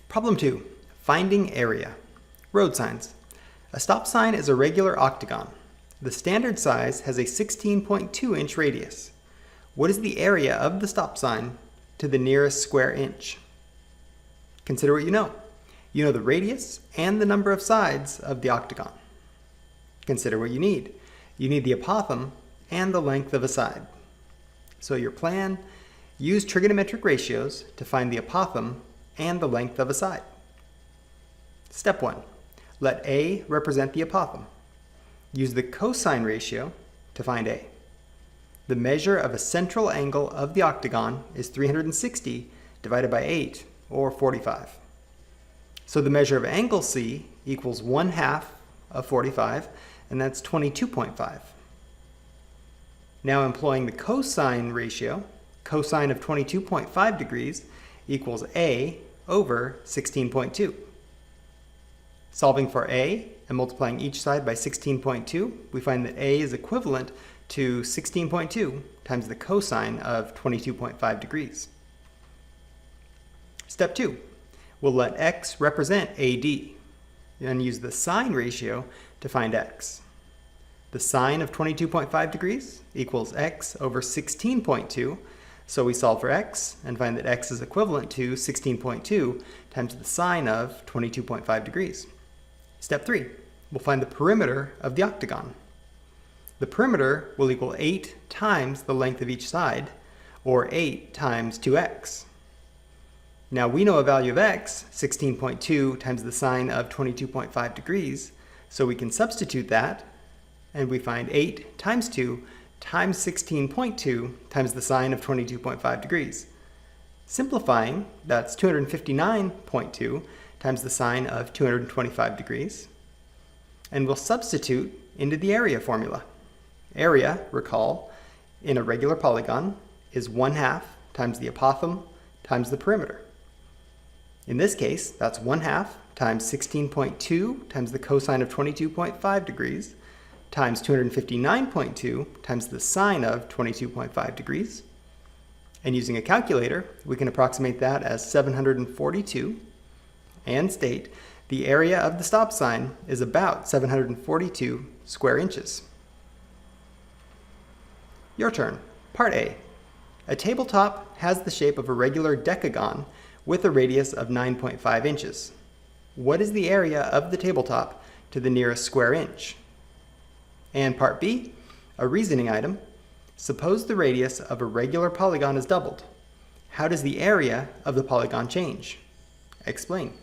Problem 2. Finding area. Road signs. A stop sign is a regular octagon. The standard size has a 16.2-inch radius. What is the area of the stop sign to the nearest square inch? Consider what you know. You know the radius and the number of sides of the octagon. Consider what you need. You need the apothem and the length of a side. So your plan, use trigonometric ratios to find the apothem and the length of a side. Step 1. Let A represent the apothem. Use the cosine ratio to find A. The measure of a central angle of the octagon is 360 divided by 8, or 45. So the measure of angle C equals 1/2 of 45, and that's 22.5. Now employing the cosine ratio, cosine of 22.5 degrees equals A over 16.2. Solving for A and multiplying each side by 16.2, we find that A is equivalent to 16.2 times the cosine of 22.5 degrees. Step 2. We'll let x represent AD and use the sine ratio to find x. The sine of 22.5 degrees equals x over 16.2, so we solve for x and find that x is equivalent to 16.2 times the sine of 22.5 degrees. Step 3. We'll find the perimeter of the octagon. The perimeter will equal 8 times the length of each side, or 8 times 2x. Now we know a value of x, 16.2 times the sine of 22.5 degrees, so we can substitute that, and we find 8 times 2 times 16.2 times the sine of 22.5 degrees. Simplifying, that's 259.2 times the sine of 225 degrees. And we'll substitute into the area formula. Area, recall, in a regular polygon is 1/2 times the apothem times the perimeter. In this case, that's 1/2 times 16.2 times the cosine of 22.5 degrees times 259.2 times the sine of 22.5 degrees. And using a calculator, we can approximate that as 742 and state the area of the stop sign is about 742 square inches. Your turn. Part A. A tabletop has the shape of a regular decagon with a radius of 9.5 inches. What is the area of the tabletop to the nearest square inch? And part B, a reasoning item. Suppose the radius of a regular polygon is doubled. How does the area of the polygon change? Explain.